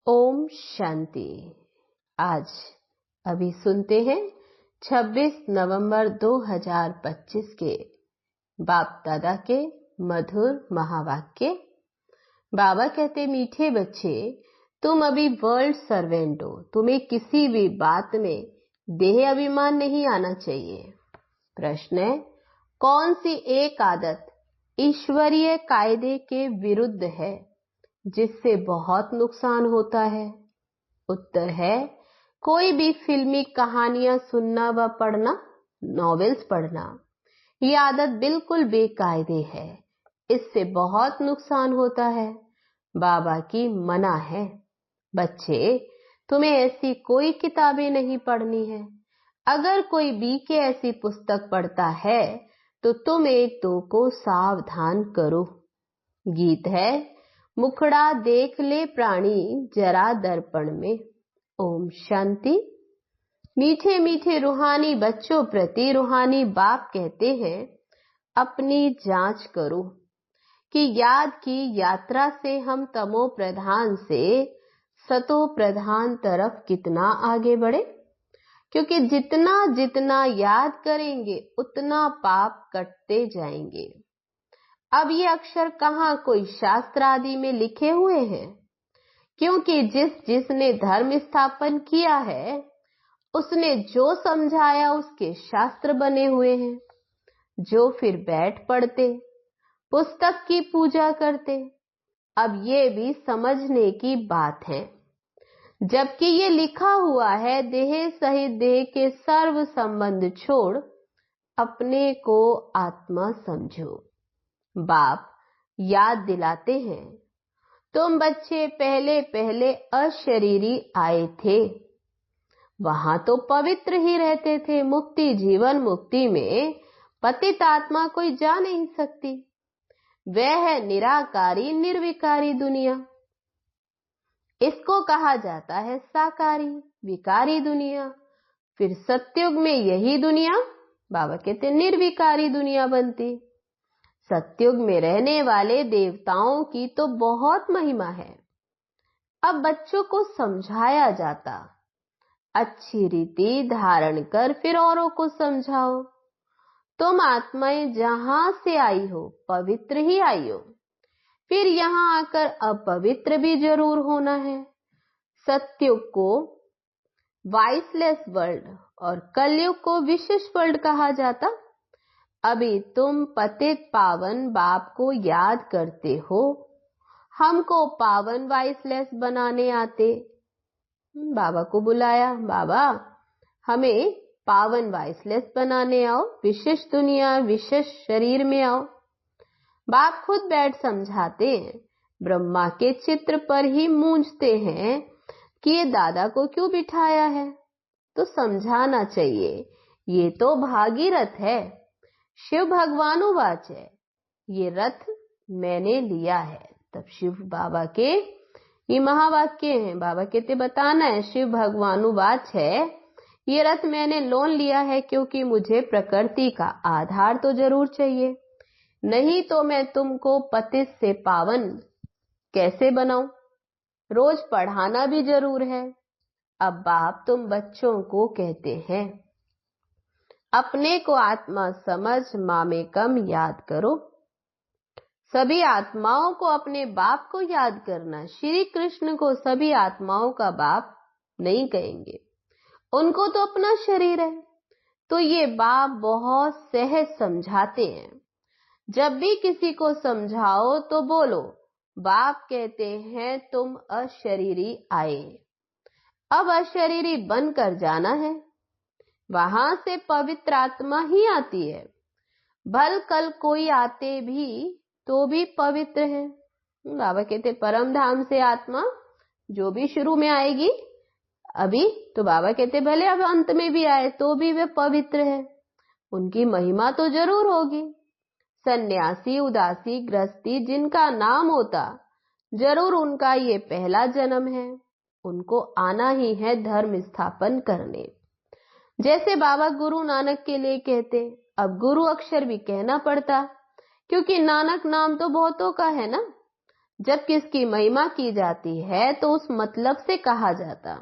ओम शांति। आज अभी सुनते हैं 26 नवंबर 2025 के बाप दादा के मधुर महावाक्य। बाबा कहते, मीठे बच्चे, तुम अभी वर्ल्ड सर्वेंट हो। तुम्हें किसी भी बात में देह अभिमान नहीं आना चाहिए। प्रश्न है, कौन सी एक आदत ईश्वरीय कायदे के विरुद्ध है जिससे बहुत नुकसान होता है? उत्तर है, कोई भी फिल्मी कहानियां सुनना व पढ़ना, नॉवेल्स पढ़ना। ये आदत बिल्कुल बेकायदे है, इससे बहुत नुकसान होता है। बाबा की मना है, बच्चे तुम्हें ऐसी कोई किताबें नहीं पढ़नी है। अगर कोई बीके ऐसी पुस्तक पढ़ता है तो तुम एक दो को सावधान करो। गीत है, मुखड़ा देख ले प्राणी जरा दर्पण में। ओम शांति। मीठे मीठे रूहानी बच्चों प्रति रूहानी बाप कहते हैं, अपनी जांच करो कि याद की यात्रा से हम तमो प्रधान से सतो प्रधान तरफ कितना आगे बढ़े। क्योंकि जितना जितना याद करेंगे उतना पाप कटते जाएंगे। अब ये अक्षर कहाँ कोई शास्त्र आदि में लिखे हुए हैं, क्योंकि जिसने धर्म स्थापन किया है उसने जो समझाया उसके शास्त्र बने हुए हैं, जो फिर बैठ पढ़ते, पुस्तक की पूजा करते। अब ये भी समझने की बात है, जबकि ये लिखा हुआ है, देह सहित देह के सर्व संबंध छोड़ अपने को आत्मा समझो। बाप याद दिलाते हैं, तुम बच्चे पहले पहले अशरीरी आए थे, वहां तो पवित्र ही रहते थे। मुक्ति जीवन मुक्ति में पतित आत्मा कोई जा नहीं सकती। वह है निराकारी निर्विकारी दुनिया। इसको कहा जाता है साकारी विकारी दुनिया। फिर सतयुग में यही दुनिया, बाबा कहते, निर्विकारी दुनिया बनती। सतयुग में रहने वाले देवताओं की तो बहुत महिमा है। अब बच्चों को समझाया जाता, अच्छी रीति धारण कर फिर औरों को समझाओ। तुम आत्माएं जहां से आई हो पवित्र ही आई हो, फिर यहां आकर अपवित्र भी जरूर होना है। सतयुग को वाइसलेस वर्ल्ड और कलयुग को विशिष्ट वर्ल्ड कहा जाता। अभी तुम पतित पावन बाप को याद करते हो, हमको पावन वाइसलेस बनाने आते। बाबा को बुलाया, बाबा हमें पावन वाइसलेस बनाने आओ, विशिष्ट दुनिया विशिष्ट शरीर में आओ। बाप खुद बैठ समझाते हैं, ब्रह्मा के चित्र पर ही मूंझते हैं कि ये दादा को क्यों बिठाया है। तो समझाना चाहिए, ये तो भागीरथ है। शिव भगवानुवाच है, ये रथ मैंने लिया है। तब शिव बाबा के ये महावाक्य हैं। बाबा कहते, बताना है, शिव भगवानुवाच है, ये रथ मैंने लोन लिया है, क्योंकि मुझे प्रकृति का आधार तो जरूर चाहिए, नहीं तो मैं तुमको पतित से पावन कैसे बनाऊं। रोज पढ़ाना भी जरूर है। अब बाप तुम बच्चों को कहते हैं, अपने को आत्मा समझ मामेकम याद करो। सभी आत्माओं को अपने बाप को याद करना। श्री कृष्ण को सभी आत्माओं का बाप नहीं कहेंगे, उनको तो अपना शरीर है। तो ये बाप बहुत सहज समझाते हैं। जब भी किसी को समझाओ तो बोलो, बाप कहते हैं तुम अशरीरी आए, अब अशरीरी बनकर जाना है। वहां से पवित्र आत्मा ही आती है। भल कल कोई आते भी तो भी पवित्र है। बाबा कहते, परम धाम से आत्मा जो भी शुरू में आएगी, अभी तो बाबा कहते भले अब अंत में भी आए तो भी वे पवित्र है, उनकी महिमा तो जरूर होगी। सन्यासी उदासी गृहस्थी जिनका नाम होता, जरूर उनका ये पहला जन्म है। उनको आना ही है धर्म स्थापन करने। जैसे बाबा गुरु नानक के लिए कहते, अब गुरु अक्षर भी कहना पड़ता, क्योंकि नानक नाम तो बहुतों का है ना। जब किसकी महिमा की जाती है तो उस मतलब से कहा जाता,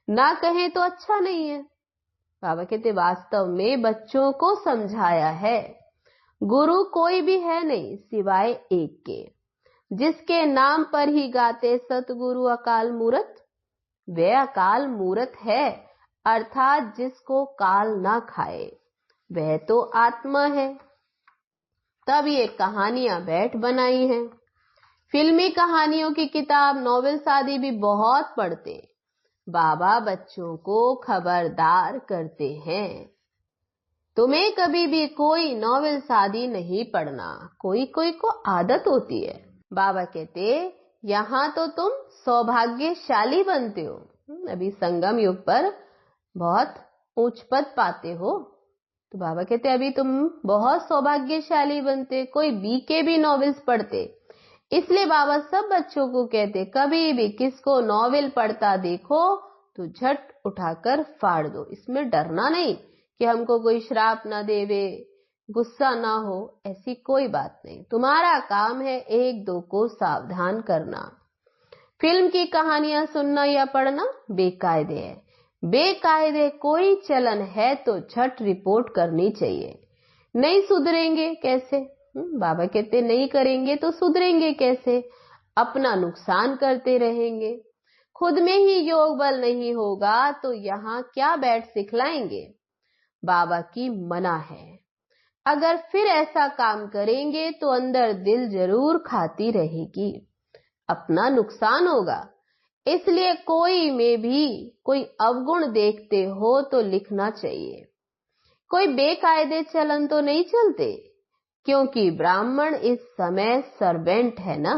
ना कहें तो अच्छा नहीं है। बाबा कहते वास्तव में बच्चों को समझाया है, गुरु कोई भी है नहीं सिवाय एक के, जिसके नाम पर ही गाते सतगुरु अकाल मूरत। वे अकाल मूरत है, अर्थात जिसको काल ना खाए, वह तो आत्मा है। तब ये कहानियां बैठ बनाई हैं। फिल्मी कहानियों की किताब, नॉवेल्स आदि भी बहुत पढ़ते। बाबा बच्चों को खबरदार करते हैं, तुम्हें कभी भी कोई नॉवेल्स आदि नहीं पढ़ना। कोई कोई को आदत होती है। बाबा कहते यहाँ तो तुम सौभाग्यशाली बनते हो। अभी संगम युग पर बहुत ऊंच पद पाते हो, तो बाबा कहते अभी तुम बहुत सौभाग्यशाली बनते, कोई बीके भी नॉवेल्स पढ़ते। इसलिए बाबा सब बच्चों को कहते कभी भी किसको नॉवेल पढ़ता देखो तो झट उठाकर फाड़ दो। इसमें डरना नहीं कि हमको कोई श्राप ना देवे, गुस्सा ना हो, ऐसी कोई बात नहीं। तुम्हारा काम है एक दो को सावधान करना। फिल्म की कहानियां सुनना या पढ़ना बेकायदे है। बेकायदे कोई चलन है तो झट रिपोर्ट करनी चाहिए। नहीं सुधरेंगे कैसे? बाबा कहते नहीं करेंगे तो सुधरेंगे कैसे? अपना नुकसान करते रहेंगे। खुद में ही योग बल नहीं होगा तो यहाँ क्या बैठ सिखलाएंगे? बाबा की मना है। अगर फिर ऐसा काम करेंगे तो अंदर दिल जरूर खाती रहेगी, अपना नुकसान होगा। इसलिए कोई में भी कोई अवगुण देखते हो तो लिखना चाहिए। कोई बेकायदे चलन तो नहीं चलते, क्योंकि ब्राह्मण इस समय सर्वेंट है ना।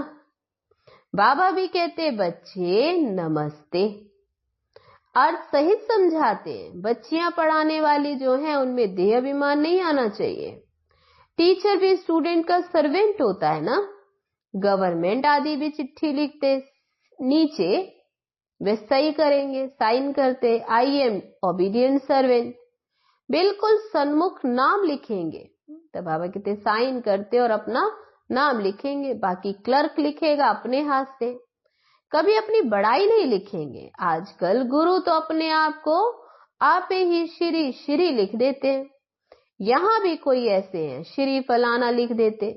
बाबा भी कहते बच्चे नमस्ते, अर्थ सहित समझाते हैं। बच्चियां पढ़ाने वाली जो हैं उनमें देह अभिमान नहीं आना चाहिए। टीचर भी स्टूडेंट का सर्वेंट होता है ना। गवर्नमेंट आदि भी चिट्ठी लिखते, नीचे वे सही करेंगे, साइन करते, आई एम ओबीडियंट सर्वेंट, बिल्कुल सन्मुख नाम लिखेंगे। तो बाबा कहते साइन करते और अपना नाम लिखेंगे, बाकी क्लर्क लिखेगा अपने हाथ से। कभी अपनी बड़ाई नहीं लिखेंगे। आजकल गुरु तो अपने आप को आप ही श्री श्री लिख देते हैं। यहां भी कोई ऐसे हैं श्री फलाना लिख देते।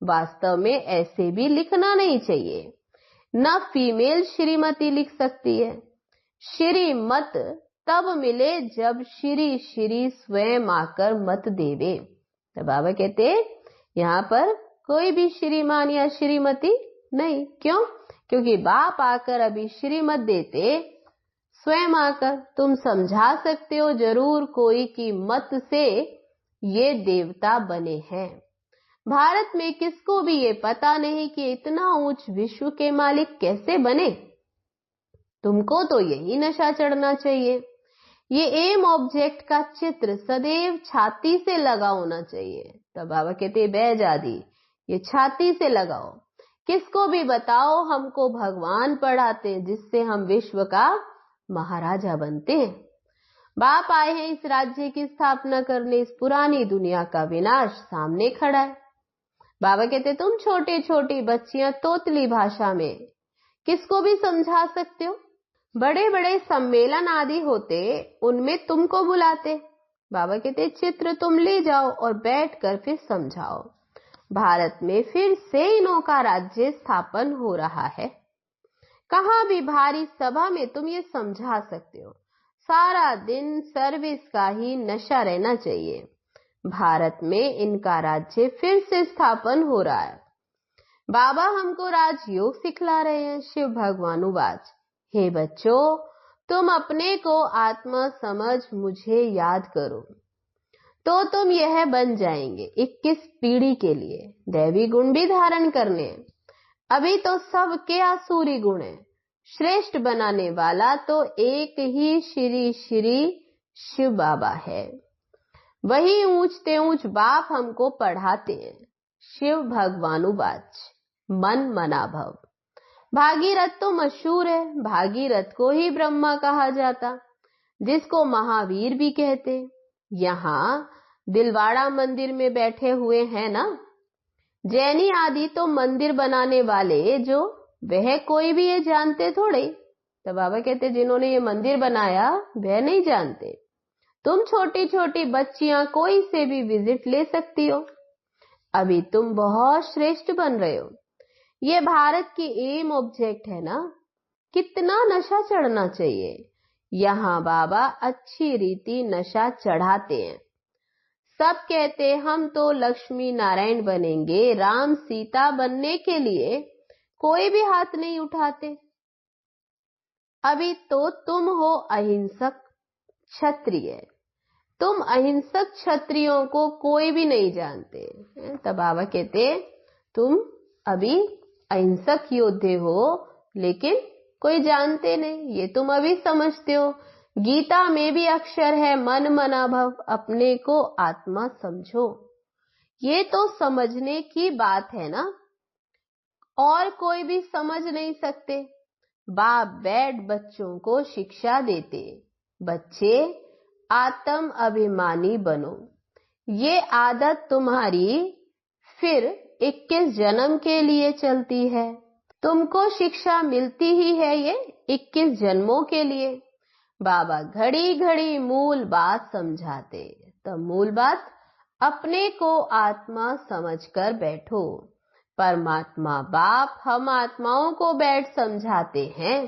वास्तव में ऐसे भी लिखना नहीं चाहिए। न फीमेल श्रीमती लिख सकती है। श्रीमत तब मिले जब श्री श्री स्वयं आकर मत देवे। तो बाबा कहते यहाँ पर कोई भी श्रीमान या श्रीमती नहीं। क्यों? क्योंकि बाप आकर अभी श्रीमत देते, स्वयं आकर तुम समझा सकते हो जरूर कोई की मत से ये देवता बने हैं। भारत में किसको भी ये पता नहीं कि इतना ऊंच विश्व के मालिक कैसे बने। तुमको तो यही नशा चढ़ना चाहिए। ये एम ऑब्जेक्ट का चित्र सदैव छाती से लगा होना चाहिए। तब बाबा कहते बैजादी ये छाती से लगाओ। किसको भी बताओ हमको भगवान पढ़ाते हैं, जिससे हम विश्व का महाराजा बनते हैं। बाप आए हैं इस राज्य की स्थापना करने। इस पुरानी दुनिया का विनाश सामने खड़ा है। बाबा कहते तुम छोटी छोटी बच्चियां तोतली भाषा में किसको भी समझा सकते हो। बड़े बड़े सम्मेलन आदि होते, उनमें तुमको बुलाते। बाबा कहते चित्र तुम ले जाओ और बैठकर फिर समझाओ। भारत में फिर से इनों का राज्य स्थापन हो रहा है। कहाँ भी भारी सभा में तुम ये समझा सकते हो। सारा दिन सर्विस का ही नशा रहना चाहिए। भारत में इनका राज्य फिर से स्थापन हो रहा है। बाबा हमको राजयोग सिखला रहे हैं। शिव भगवानुवाच हे बच्चों, तुम अपने को आत्मा समझ मुझे याद करो तो तुम यह बन जाएंगे 21 पीढ़ी के लिए दैवी गुण भी धारण करने। अभी तो सबके आसुरी गुण है। श्रेष्ठ बनाने वाला तो एक ही श्री श्री शिव बाबा है। वही ऊंचते ऊंच बाप हमको पढ़ाते हैं। शिव भगवानुवाच मन मना भव। भागीरथ तो मशहूर है। भागीरथ को ही ब्रह्मा कहा जाता, जिसको महावीर भी कहते। यहाँ दिलवाड़ा मंदिर में बैठे हुए हैं ना, जैनी आदि तो मंदिर बनाने वाले जो वह कोई भी ये जानते थोड़े। तो बाबा कहते जिन्होंने ये मंदिर बनाया वह नहीं जानते। तुम छोटी छोटी बच्चियां कोई से भी विजिट ले सकती हो। अभी तुम बहुत श्रेष्ठ बन रहे हो। ये भारत की एम ऑब्जेक्ट है ना। कितना नशा चढ़ना चाहिए। यहाँ बाबा अच्छी रीति नशा चढ़ाते हैं। सब कहते हम तो लक्ष्मी नारायण बनेंगे, राम सीता बनने के लिए कोई भी हाथ नहीं उठाते। अभी तो तुम हो अहिंसक क्षत्रिय। तुम अहिंसक क्षत्रियों को कोई भी नहीं जानते। तब बाबा कहते तुम अभी अहिंसक योद्धे हो, लेकिन कोई जानते नहीं। ये तुम अभी समझते हो। गीता में भी अक्षर है मन मना भव, अपने को आत्मा समझो। ये तो समझने की बात है ना, और कोई भी समझ नहीं सकते। बाप बैठ बच्चों को शिक्षा देते, बच्चे आत्म अभिमानी बनो। ये आदत तुम्हारी फिर 21 जन्म के लिए चलती है। तुमको शिक्षा मिलती ही है ये 21 जन्मों के लिए। बाबा घड़ी घड़ी मूल बात समझाते। तो मूल बात अपने को आत्मा समझकर बैठो। परमात्मा बाप हम आत्माओं को बैठ समझाते हैं।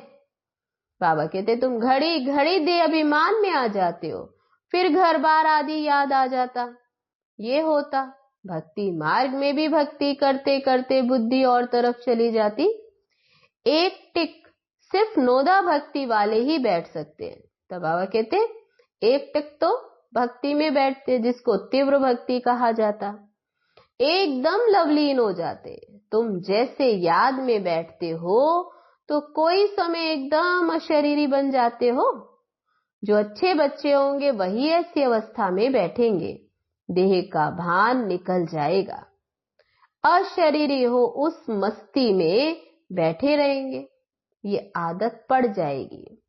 बाबा कहते तुम घड़ी घड़ी दे अभिमान में आ जाते हो, फिर घर बार आदि याद आ जाता। ये होता भक्ति मार्ग में भी भक्ति करते करते बुद्धि और तरफ चली जाती। एक टिक सिर्फ नोदा भक्ति वाले ही बैठ सकते हैं। तब बाबा कहते एक टिक तो भक्ति में बैठते, जिसको तीव्र भक्ति कहा जाता। एकदम लवलीन हो जाते। तुम जैसे याद में बैठते हो तो कोई समय एकदम अशरीरी बन जाते हो। जो अच्छे बच्चे होंगे वही ऐसी अवस्था में बैठेंगे। देह का भान निकल जाएगा। अशरीरी हो उस मस्ती में बैठे रहेंगे। ये आदत पड़ जाएगी।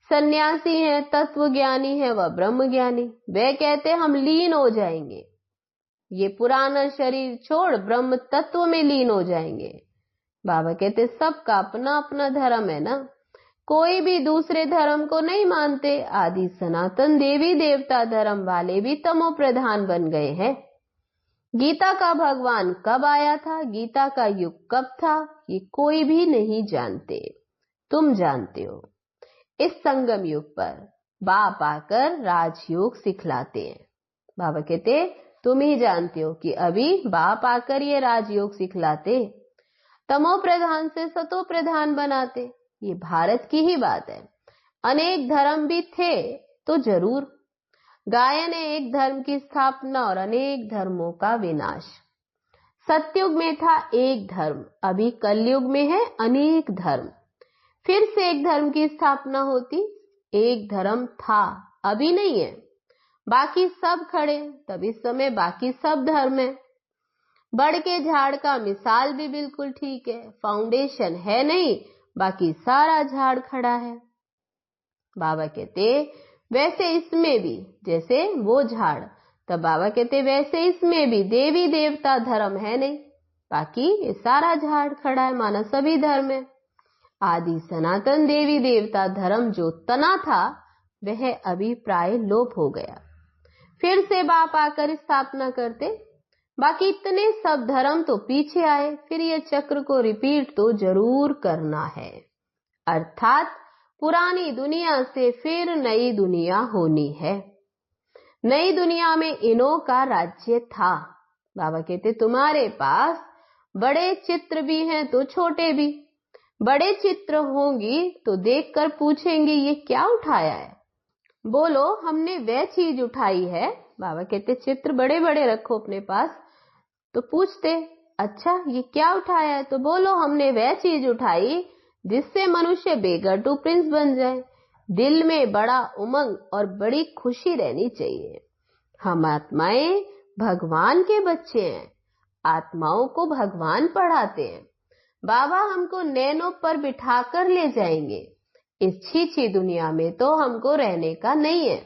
सन्यासी है, तत्व ज्ञानी है, वह ब्रह्म ज्ञानी, वे कहते हम लीन हो जाएंगे। ये पुराना शरीर छोड़ ब्रह्म तत्व में लीन हो जाएंगे। बाबा कहते सबका अपना अपना धर्म है ना, कोई भी दूसरे धर्म को नहीं मानते। आदि सनातन देवी देवता धर्म वाले भी तमो प्रधान बन गए हैं। गीता का भगवान कब आया था, गीता का युग कब था, ये कोई भी नहीं जानते। तुम जानते हो। इस संगम युग पर बाप आकर राजयोग सिखलाते हैं। बाबा कहते तुम ही जानते हो कि अभी बाप आकर ये राजयोग सिखलाते, तमो प्रधान से सतो प्रधान बनाते। ये भारत की ही बात है। अनेक धर्म भी थे तो जरूर। गायन है एक धर्म की स्थापना और अनेक धर्मों का विनाश। सतयुग में था एक धर्म, अभी कलयुग में है अनेक धर्म। फिर से एक धर्म की स्थापना होती। एक धर्म था, अभी नहीं है। बाकी सब खड़े, तब इस समय बाकी सब धर्म है। बड़ के झाड़ का मिसाल भी बिल्कुल ठीक है। फाउंडेशन है नहीं, बाकी सारा झाड़ खड़ा है। बाबा कहते वैसे इसमें भी जैसे वो झाड़, तब बाबा कहते वैसे इसमें भी देवी देवता धर्म है नहीं, बाकी ये सारा झाड़ खड़ा है। माना सभी धर्म है। आदि सनातन देवी देवता धर्म जो तना था वह अभी प्राय लोप हो गया। फिर से बाप आकर स्थापना करते। बाकी इतने सब धर्म तो पीछे आए। फिर ये चक्र को रिपीट तो जरूर करना है। अर्थात पुरानी दुनिया से फिर नई दुनिया होनी है। नई दुनिया में इन्हों का राज्य था। बाबा कहते तुम्हारे पास बड़े चित्र भी हैं तो छोटे भी। बड़े चित्र होंगी तो देखकर पूछेंगे ये क्या उठाया है। बोलो हमने वह चीज उठाई है। बाबा कहते चित्र बड़े बड़े रखो अपने पास। तो पूछते अच्छा ये क्या उठाया है, तो बोलो हमने वह चीज उठाई जिससे मनुष्य बेगर टू प्रिंस बन जाए। दिल में बड़ा उमंग और बड़ी खुशी रहनी चाहिए। हम आत्माएं भगवान के बच्चे हैं। आत्माओं को भगवान पढ़ाते हैं। बाबा हमको नैनों पर बिठाकर ले जाएंगे। इस छीछी दुनिया में तो हमको रहने का नहीं है।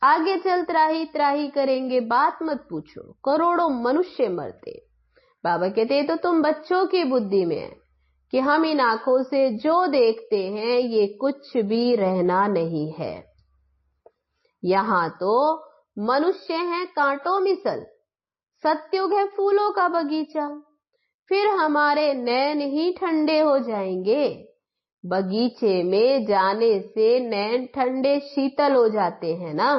आगे चल त्राही त्राही करेंगे, बात मत पूछो। करोड़ों मनुष्य मरते, बाबा कहते हैं तो तुम बच्चों की बुद्धि में है कि हम इन आंखों से जो देखते हैं ये कुछ भी रहना नहीं है। यहाँ तो मनुष्य हैं कांटों मिसल, सत्युग है फूलों का बगीचा, फिर हमारे नैन ही ठंडे हो जाएंगे। बगीचे में जाने से नैन ठंडे शीतल हो जाते हैं ना।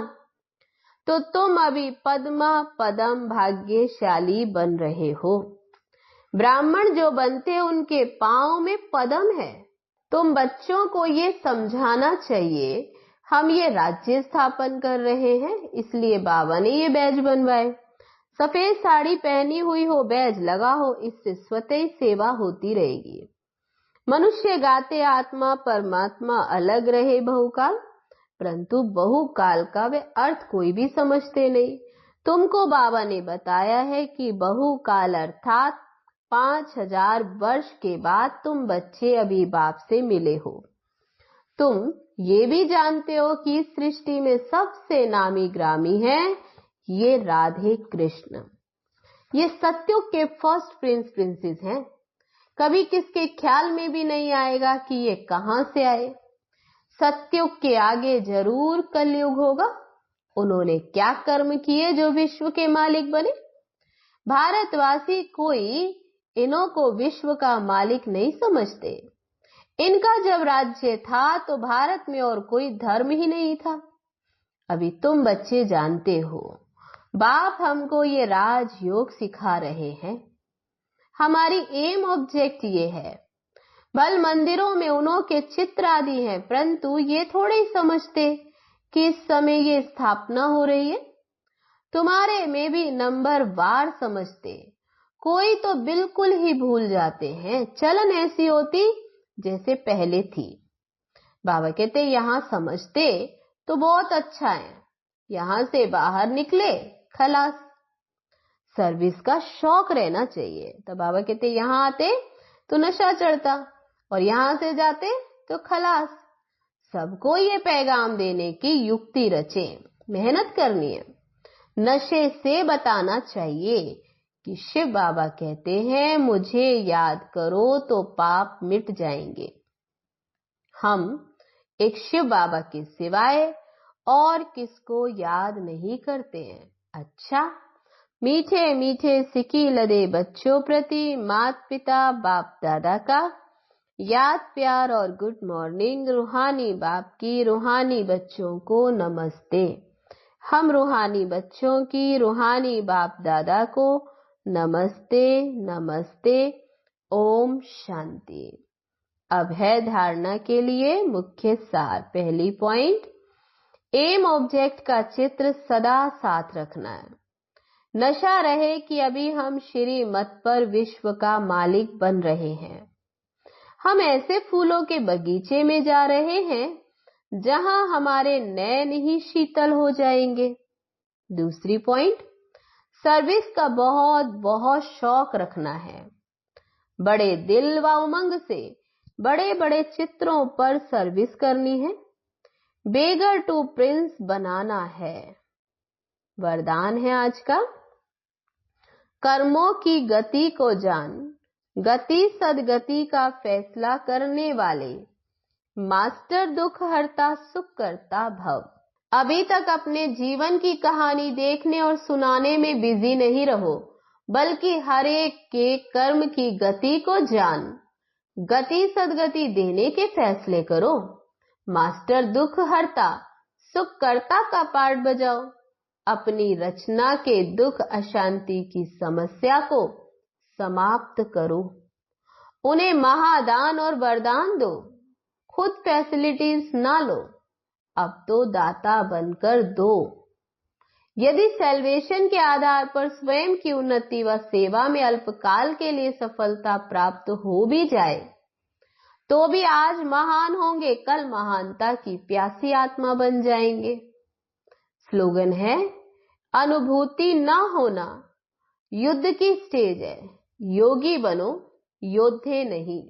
तो तुम अभी पद्मा पदम भाग्यशाली बन रहे हो। ब्राह्मण जो बनते उनके पांव में पदम है। तुम बच्चों को ये समझाना चाहिए हम ये राज्य स्थापन कर रहे हैं, इसलिए बाबा ने ये बैज बनवाए। सफेद साड़ी पहनी हुई हो, बैज लगा हो, इससे स्वतः ही सेवा होती रहेगी। मनुष्य गाते आत्मा परमात्मा अलग रहे बहुकाल, परंतु बहुकाल का वे अर्थ कोई भी समझते नहीं। तुमको बाबा ने बताया है कि बहुकाल अर्थात 5000 वर्ष के बाद तुम बच्चे अभी बाप से मिले हो। तुम ये भी जानते हो कि इस सृष्टि में सबसे नामी ग्रामी है ये राधे कृष्ण। ये सत्युग के फर्स्ट प्रिंसेस हैं। कभी किसके ख्याल में भी नहीं आएगा कि ये कहां से आए। सत्युग के आगे जरूर कलयुग होगा। उन्होंने क्या कर्म किए जो विश्व के मालिक बने। भारतवासी कोई इन्हों को विश्व का मालिक नहीं समझते। इनका जब राज्य था तो भारत में और कोई धर्म ही नहीं था। अभी तुम बच्चे जानते हो, बाप हमको ये राजयोग सिखा रहे हैं। हमारी एम ऑब्जेक्ट ये है। भल मंदिरों में उन्हों के चित्र आदि हैं, परंतु ये थोड़े ही समझते कि इस समय ये स्थापना हो रही है। तुम्हारे में भी नंबर वार समझते, कोई तो बिल्कुल ही भूल जाते हैं। चलन ऐसी होती जैसे पहले थी। बाबा कहते यहाँ समझते तो बहुत अच्छा है, यहाँ से बाहर निकले खलास। सर्विस का शौक रहना चाहिए। तो बाबा कहते यहाँ आते तो नशा चढ़ता और यहाँ से जाते तो खलास। सबको ये पैगाम देने की युक्ति रचे, मेहनत करनी है। नशे से बताना चाहिए कि शिव बाबा कहते हैं मुझे याद करो तो पाप मिट जाएंगे। हम एक शिव बाबा के सिवाय और किसको याद नहीं करते हैं। अच्छा, मीठे मीठे सिकी लदे बच्चों प्रति माता पिता बाप दादा का याद प्यार और गुड मॉर्निंग। रूहानी बाप की रूहानी बच्चों को नमस्ते। हम रूहानी बच्चों की रूहानी बाप दादा को नमस्ते नमस्ते। ओम शांति। अब है धारणा के लिए मुख्य सार। पहली पॉइंट, एम ऑब्जेक्ट का चित्र सदा साथ रखना है। नशा रहे कि अभी हम श्री मत पर विश्व का मालिक बन रहे हैं। हम ऐसे फूलों के बगीचे में जा रहे हैं जहां हमारे नैन ही शीतल हो जाएंगे। दूसरी पॉइंट, सर्विस का बहुत बहुत शौक रखना है। बड़े दिल व उमंग से बड़े बड़े चित्रों पर सर्विस करनी है। बेगर टू प्रिंस बनाना है। वरदान है आज का, कर्मों की गति को जान, गति सदगति का फैसला करने वाले, मास्टर दुख हरता सुख करता भव। अभी तक अपने जीवन की कहानी देखने और सुनाने में बिजी नहीं रहो, बल्कि हर एक के कर्म की गति को जान, गति सदगति देने के फैसले करो। मास्टर दुख हरता सुख करता का पार्ट बजाओ। अपनी रचना के दुख अशांति की समस्या को समाप्त करो। उन्हें महादान और वरदान दो। खुद फैसिलिटीज ना लो, अब तो दाता बनकर दो। यदि सेल्वेशन के आधार पर स्वयं की उन्नति व सेवा में अल्पकाल के लिए सफलता प्राप्त हो भी जाए तो भी आज महान होंगे, कल महानता की प्यासी आत्मा बन जाएंगे। स्लोगन है, अनुभूति ना होना युद्ध की स्टेज है, योगी बनो योद्धे नहीं।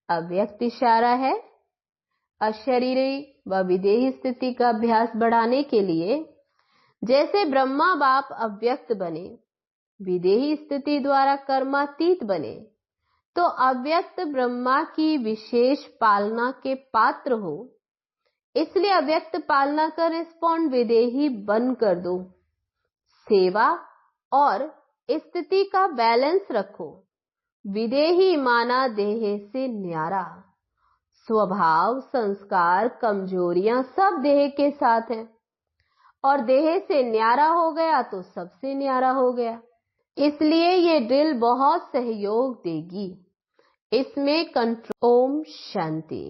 अव्यक्त इशारा है, अशरीरी व विदेही स्थिति का अभ्यास बढ़ाने के लिए। जैसे ब्रह्मा बाप अव्यक्त बने, विदेही स्थिति द्वारा कर्मातीत बने तो अव्यक्त ब्रह्मा की विशेष पालना के पात्र हो। इसलिए अव्यक्त पालना का रिस्पॉन्ड विदेही बन कर दो। सेवा और स्थिति का बैलेंस रखो। विदेही माना देह से न्यारा। स्वभाव, संस्कार, कमजोरियां सब देह के साथ हैं और देह से न्यारा हो गया तो सबसे न्यारा हो गया। इसलिए ये ड्रिल बहुत सहयोग देगी। इसमें कंट्रोल। ओम शांति।